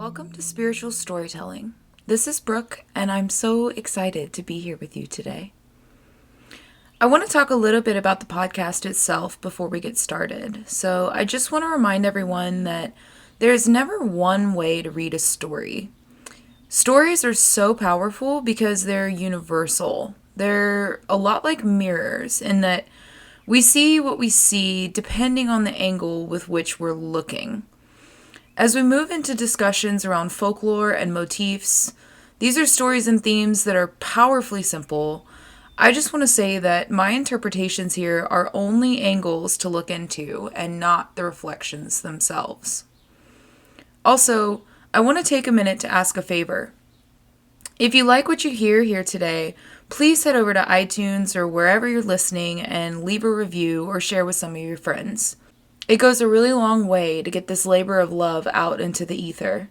Welcome to Spiritual Storytelling. This is Brooke, and I'm so excited to be here with you today. I want to talk a little bit about the podcast itself before we get started. So I just want to remind everyone that there's never one way to read a story. Stories are so powerful because they're universal. They're a lot like mirrors in that we see what we see depending on the angle with which we're looking. As we move into discussions around folklore and motifs, these are stories and themes that are powerfully simple. I just want to say that my interpretations here are only angles to look into and not the reflections themselves. Also, I want to take a minute to ask a favor. If you like what you hear here today, please head over to iTunes or wherever you're listening and leave a review or share with some of your friends. It goes a really long way to get this labor of love out into the ether.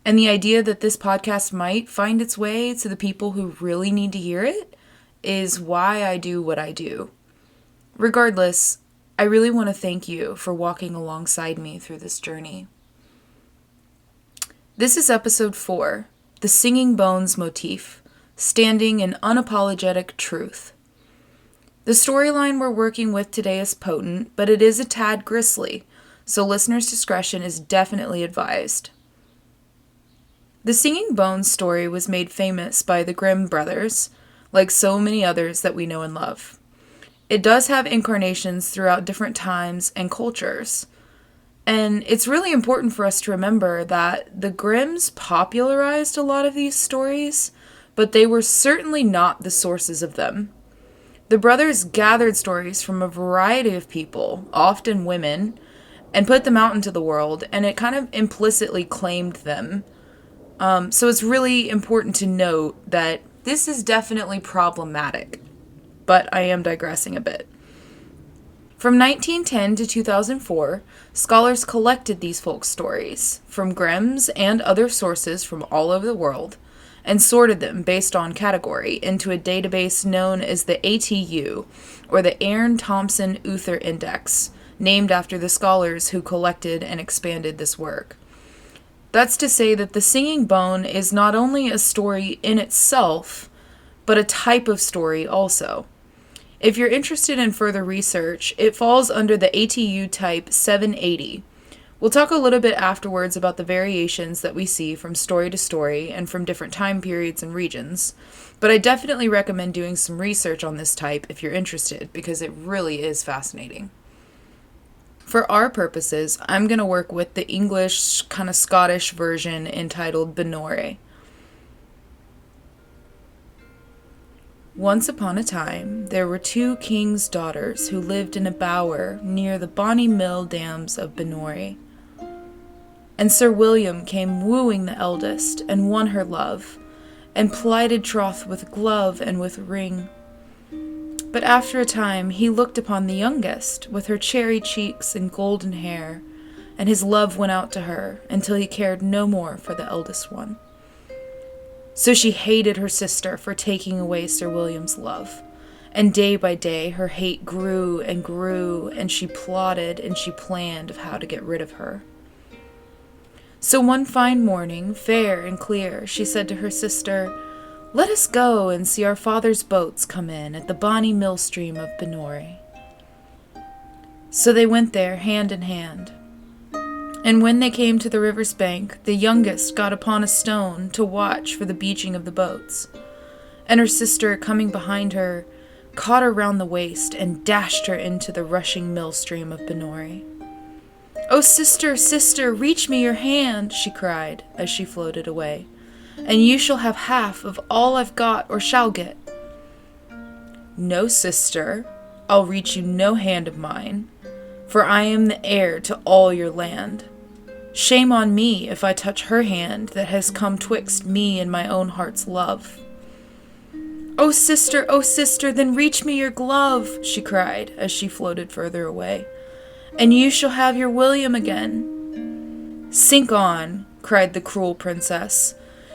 And the idea that this podcast might find its way to the people who really need to hear it is why I do what I do. Regardless, I really want to thank you for walking alongside me through this journey. This is episode 4, The Singing Bones Motif, Standing in Unapologetic Truth. The storyline we're working with today is potent, but it is a tad grisly, so listeners' discretion is definitely advised. The Singing Bones story was made famous by the Grimm brothers, like so many others that we know and love. It does have incarnations throughout different times and cultures, and it's really important for us to remember that the Grimms popularized a lot of these stories, but they were certainly not the sources of them. The brothers gathered stories from a variety of people, often women, and put them out into the world, and it kind of implicitly claimed them. So it's really important to note that this is definitely problematic, but I am digressing a bit. From 1910 to 2004, scholars collected these folk stories from Grimm's and other sources from all over the world, and sorted them based on category into a database known as the ATU, or the Aaron Thompson Uther Index, named after the scholars who collected and expanded this work. That's to say that the singing bone is not only a story in itself, but a type of story also. If you're interested in further research, it falls under the ATU type 780. We'll talk a little bit afterwards about the variations that we see from story to story and from different time periods and regions, but I definitely recommend doing some research on this type if you're interested, because it really is fascinating. For our purposes, I'm going to work with the English, kind of Scottish version entitled Benore. Once upon a time, there were 2 kings' daughters who lived in a bower near the bonny mill dams of Benore. And Sir William came wooing the eldest, and won her love, and plighted troth with glove and with ring. But after a time he looked upon the youngest, with her cherry cheeks and golden hair, and his love went out to her, until he cared no more for the eldest one. So she hated her sister for taking away Sir William's love, and day by day her hate grew, and she plotted and she planned of how to get rid of her. So one fine morning, fair and clear, she said to her sister, "Let us go and see our father's boats come in at the bonny mill stream of Benore." So they went there hand in hand. And when they came to the river's bank, the youngest got upon a stone to watch for the beaching of the boats. And her sister, coming behind her, caught her round the waist and dashed her into the rushing mill stream of Benore. "Oh, sister, sister, reach me your hand," she cried as she floated away, "and you shall have half of all I've got or shall get." "No, sister, I'll reach you no hand of mine, for I am the heir to all your land. Shame on me if I touch her hand that has come twixt me and my own heart's love." Oh, sister, then reach me your glove," she cried as she floated further away, "and you shall have your William again." "Sink on," cried the cruel princess.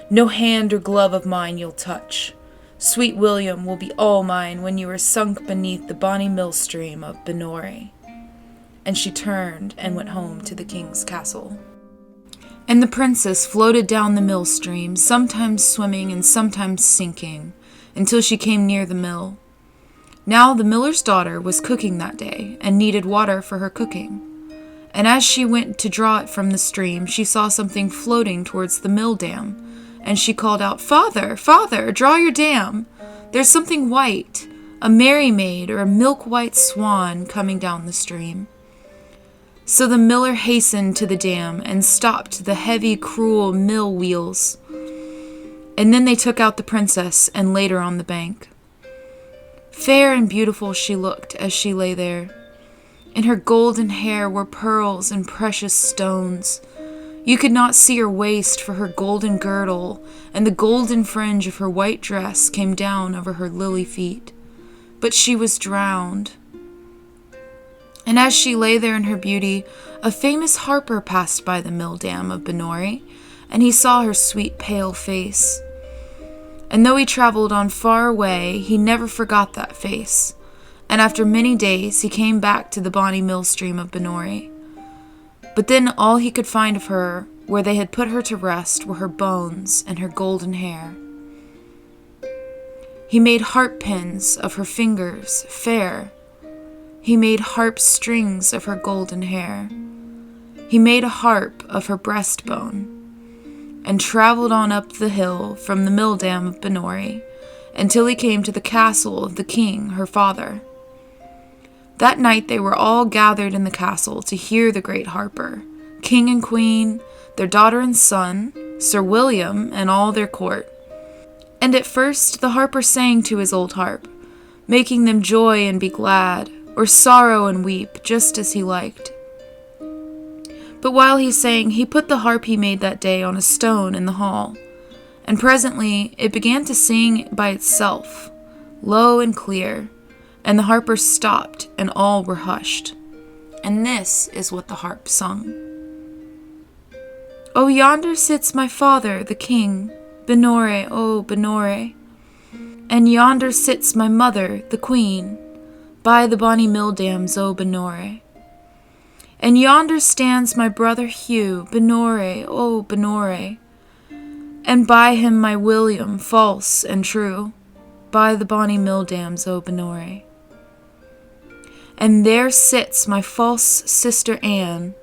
"No hand or glove of mine you'll touch. Sweet William will be all mine when you are sunk beneath the bonny mill stream of Benore." And she turned and went home to the king's castle. And the princess floated down the mill stream, sometimes swimming and sometimes sinking, until she came near the mill. Now the miller's daughter was cooking that day, and needed water for her cooking. And as she went to draw it from the stream, she saw something floating towards the mill dam, and she called out, "Father, father, draw your dam! There's something white, a merry maid or a milk-white swan coming down the stream." So the miller hastened to the dam and stopped the heavy, cruel mill wheels. And then they took out the princess and laid her on the bank. Fair and beautiful she looked as she lay there. In her golden hair were pearls and precious stones. You could not see her waist for her golden girdle, and the golden fringe of her white dress came down over her lily feet. But she was drowned. And as she lay there in her beauty, a famous harper passed by the mill dam of Benori, and he saw her sweet pale face. And though he traveled on far away, he never forgot that face. And after many days, he came back to the bonny mill stream of Benori. But then all he could find of her, where they had put her to rest, were her bones and her golden hair. He made harp pins of her fingers, fair. He made harp strings of her golden hair. He made a harp of her breastbone, and traveled on up the hill from the mill dam of Benori, until he came to the castle of the king, her father. That night they were all gathered in the castle to hear the great harper, king and queen, their daughter and son, Sir William, and all their court. And at first the harper sang to his old harp, making them joy and be glad, or sorrow and weep, just as he liked. But while he sang, he put the harp he made that day on a stone in the hall, and presently it began to sing by itself, low and clear, and the harper stopped, and all were hushed. And this is what the harp sung. "O yonder sits my father, the king, Benore, O Benore. And yonder sits my mother, the queen, by the bonny mill dams, O Benore. And yonder stands my brother Hugh, Benore, O Benore. And by him my William, false and true, by the bonny mill dams, O Benore. And there sits my false sister Anne,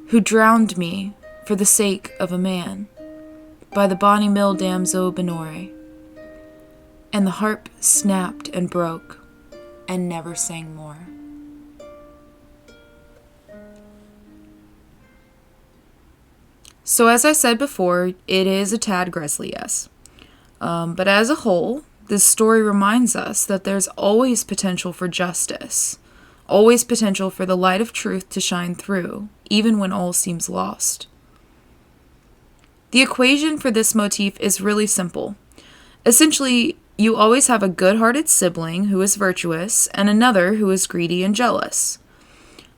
who drowned me for the sake of a man, by the bonny mill dams, O Benore." And the harp snapped and broke, and never sang more. So as I said before, it is a tad grisly, yes. But as a whole, this story reminds us that there's always potential for justice, always potential for the light of truth to shine through, even when all seems lost. The equation for this motif is really simple. Essentially, you always have a good-hearted sibling who is virtuous and another who is greedy and jealous.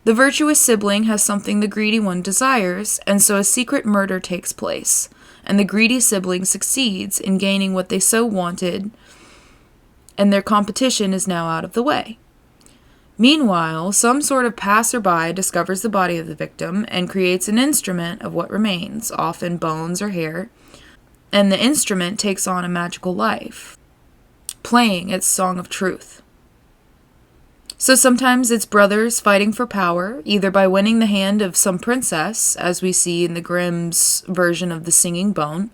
The virtuous sibling has something the greedy one desires, and so a secret murder takes place, and the greedy sibling succeeds in gaining what they so wanted, and their competition is now out of the way. Meanwhile, some sort of passerby discovers the body of the victim and creates an instrument of what remains, often bones or hair, and the instrument takes on a magical life, playing its song of truth. So sometimes it's brothers fighting for power, either by winning the hand of some princess, as we see in the Grimm's version of the Singing Bone,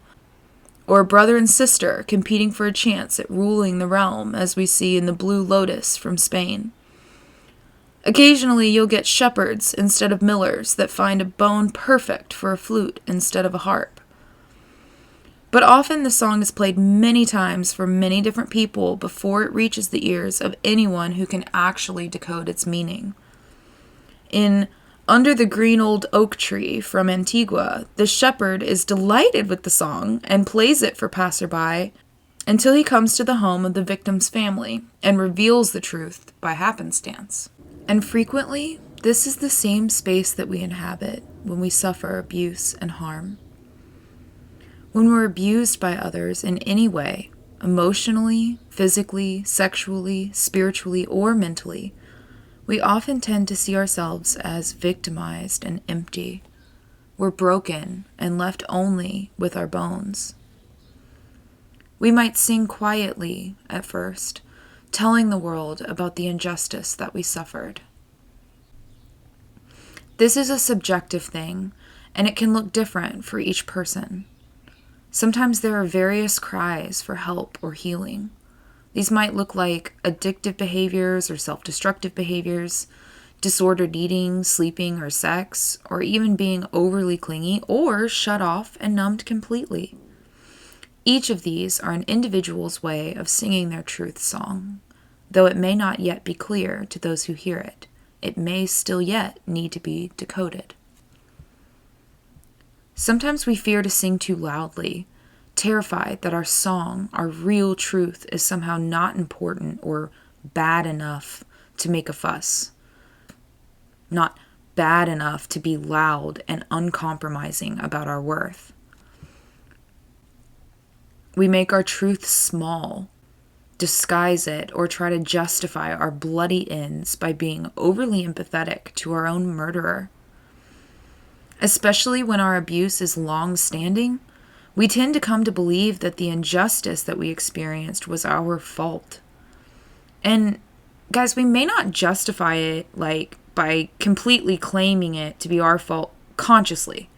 or a brother and sister competing for a chance at ruling the realm, as we see in the Blue Lotus from Spain. Occasionally you'll get shepherds instead of millers that find a bone perfect for a flute instead of a harp. But often the song is played many times for many different people before it reaches the ears of anyone who can actually decode its meaning. In Under the Green Old Oak Tree from Antigua, the shepherd is delighted with the song and plays it for passerby until he comes to the home of the victim's family and reveals the truth by happenstance. And frequently, this is the same space that we inhabit when we suffer abuse and harm. When we're abused by others in any way, emotionally, physically, sexually, spiritually, or mentally, we often tend to see ourselves as victimized and empty. we're broken and left only with our bones. We might sing quietly at first, telling the world about the injustice that we suffered. This is a subjective thing, and it can look different for each person. Sometimes there are various cries for help or healing. These might look like addictive behaviors or self-destructive behaviors, disordered eating, sleeping, or sex, or even being overly clingy or shut off and numbed completely. Each of these are an individual's way of singing their truth song. Though it may not yet be clear to those who hear it, it may still yet need to be decoded. Sometimes we fear to sing too loudly, terrified that our song, our real truth, is somehow not important or bad enough to make a fuss. Not bad enough to be loud and uncompromising about our worth. We make our truth small, disguise it, or try to justify our bloody ends by being overly empathetic to our own murderer. Especially when our abuse is long-standing, we tend to come to believe that the injustice that we experienced was our fault. And guys, we may not justify it by completely claiming it to be our fault consciously.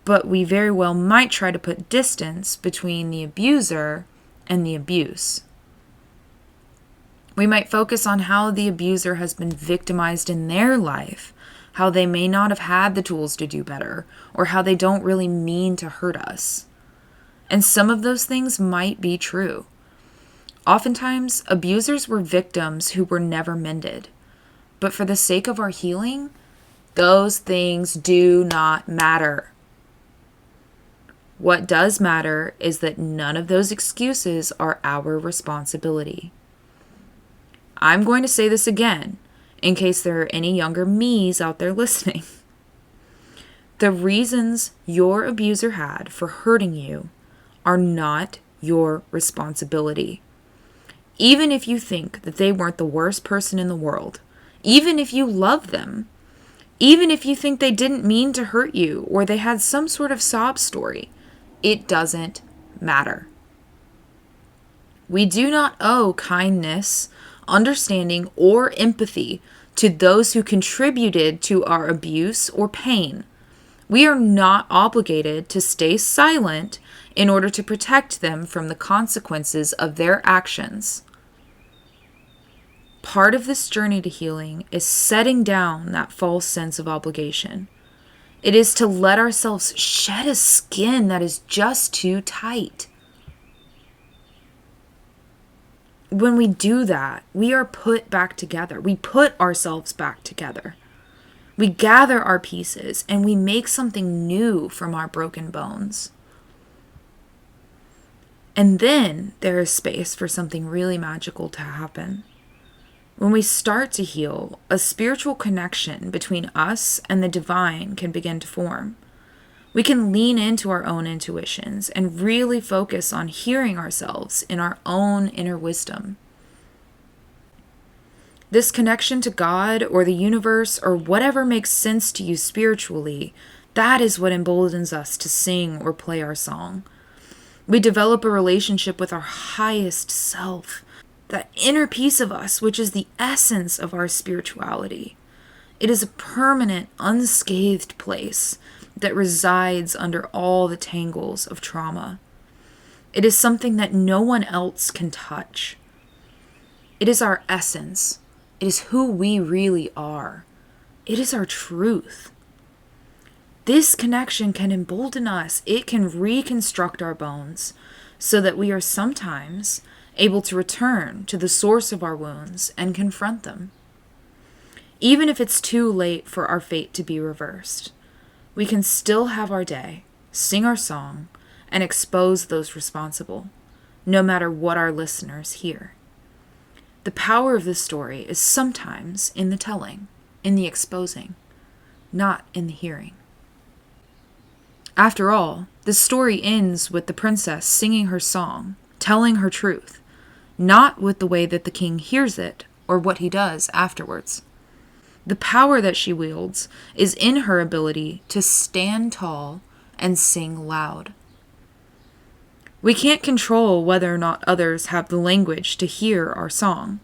But we very well might try to put distance between the abuser and the abuse. We might focus on how the abuser has been victimized in their life, how they may not have had the tools to do better, or how they don't really mean to hurt us. And some of those things might be true. Oftentimes, abusers were victims who were never mended. But for the sake of our healing, those things do not matter. What does matter is that none of those excuses are our responsibility. I'm going to say this again, in case there are any younger me's out there listening. The reasons your abuser had for hurting you are not your responsibility. Even if you think that they weren't the worst person in the world, even if you love them, even if you think they didn't mean to hurt you or they had some sort of sob story, it doesn't matter. We do not owe kindness, understanding, or empathy to those who contributed to our abuse or pain. We are not obligated to stay silent in order to protect them from the consequences of their actions. Part of this journey to healing is setting down that false sense of obligation. It is to let ourselves shed a skin that is just too tight. When we do that, we are put back together. We put ourselves back together. We gather our pieces and we make something new from our broken bones. And then there is space for something really magical to happen. When we start to heal, a spiritual connection between us and the divine can begin to form. We can lean into our own intuitions and really focus on hearing ourselves in our own inner wisdom. This connection to God or the universe or whatever makes sense to you spiritually, that is what emboldens us to sing or play our song. We develop a relationship with our highest self, that inner piece of us, which is the essence of our spirituality. It is a permanent, unscathed place that resides under all the tangles of trauma. It is something that no one else can touch. It is our essence. It is who we really are. It is our truth. This connection can embolden us. It can reconstruct our bones so that we are sometimes able to return to the source of our wounds and confront them. Even if it's too late for our fate to be reversed, we can still have our day, sing our song, and expose those responsible, no matter what our listeners hear. The power of this story is sometimes in the telling, in the exposing, not in the hearing. After all, the story ends with the princess singing her song, telling her truth, not with the way that the king hears it or what he does afterwards. The power that she wields is in her ability to stand tall and sing loud. We can't control whether or not others have the language to hear our song.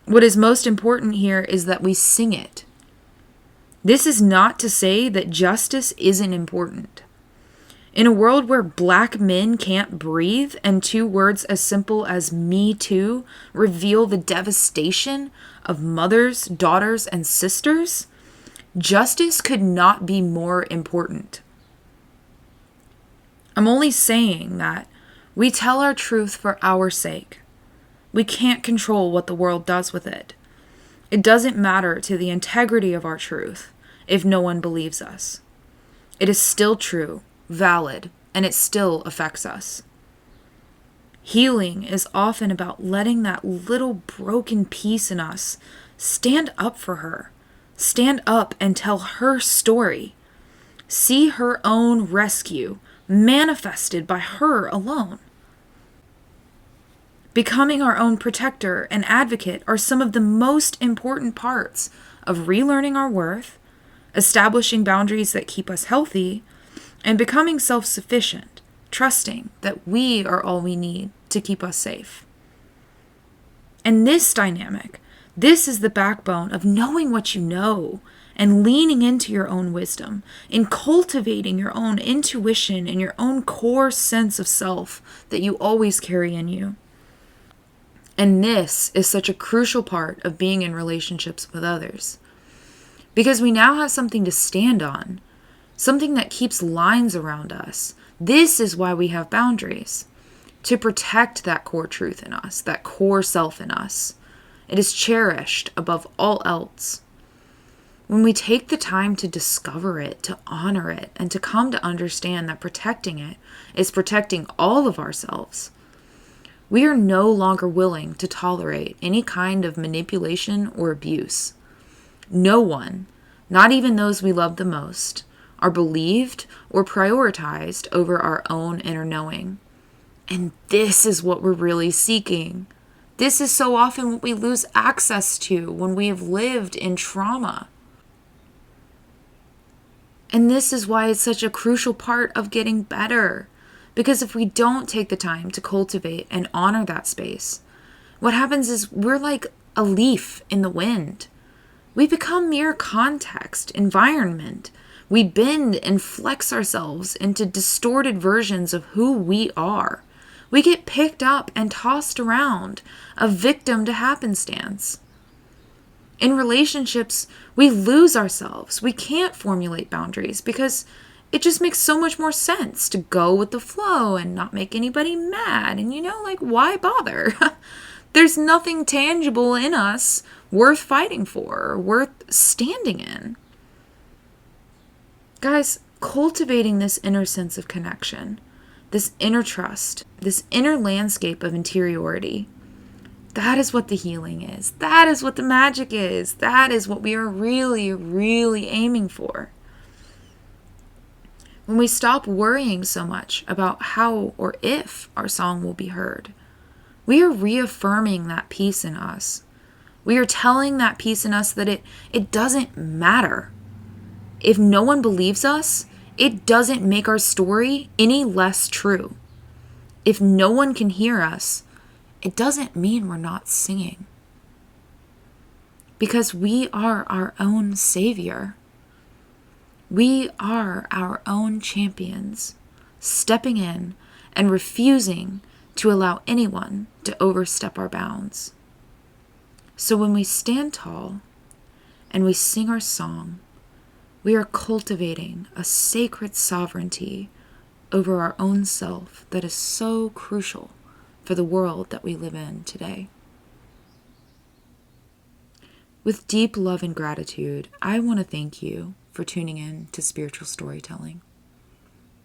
What is most important here is that we sing it. This is not to say that justice isn't important. In a world where black men can't breathe and 2 words as simple as "me too" reveal the devastation of mothers, daughters, and sisters, justice could not be more important. I'm only saying that we tell our truth for our sake. We can't control what the world does with it. It doesn't matter to the integrity of our truth if no one believes us. It is still true, valid, and it still affects us. Healing is often about letting that little broken piece in us stand up for her. Stand up and tell her story. See her own rescue manifested by her alone. Becoming our own protector and advocate are some of the most important parts of relearning our worth, establishing boundaries that keep us healthy, and becoming self-sufficient, trusting that we are all we need to keep us safe. And this dynamic, this is the backbone of knowing what you know and leaning into your own wisdom, in cultivating your own intuition and your own core sense of self that you always carry in you. And this is such a crucial part of being in relationships with others, because we now have something to stand on, something that keeps lines around us. This is why we have boundaries, to protect that core truth in us, that core self in us. It is cherished above all else. When we take the time to discover it, to honor it, and to come to understand that protecting it is protecting all of ourselves, we are no longer willing to tolerate any kind of manipulation or abuse. No one, not even those we love the most, are believed or prioritized over our own inner knowing. And this is what we're really seeking. This is so often what we lose access to when we have lived in trauma. And this is why it's such a crucial part of getting better. Because if we don't take the time to cultivate and honor that space, what happens is we're like a leaf in the wind. We become mere context, environment. We bend and flex ourselves into distorted versions of who we are. We get picked up and tossed around, a victim to happenstance. In relationships, we lose ourselves. We can't formulate boundaries because it just makes so much more sense to go with the flow and not make anybody mad. And why bother? There's nothing tangible in us worth fighting for, or worth standing in. Guys, cultivating this inner sense of connection, this inner trust, this inner landscape of interiority, that is what the healing is. That is what the magic is. That is what we are really, really aiming for. When we stop worrying so much about how or if our song will be heard, we are reaffirming that piece in us. We are telling that piece in us that it doesn't matter. If no one believes us, it doesn't make our story any less true. If no one can hear us, it doesn't mean we're not singing. Because we are our own savior. We are our own champions, stepping in and refusing to allow anyone to overstep our bounds. So when we stand tall and we sing our song, we are cultivating a sacred sovereignty over our own self that is so crucial for the world that we live in today. With deep love and gratitude, I want to thank you for tuning in to Spiritual Storytelling.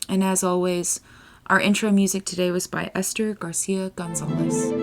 And as always, our intro music today was by Esther Garcia Gonzalez.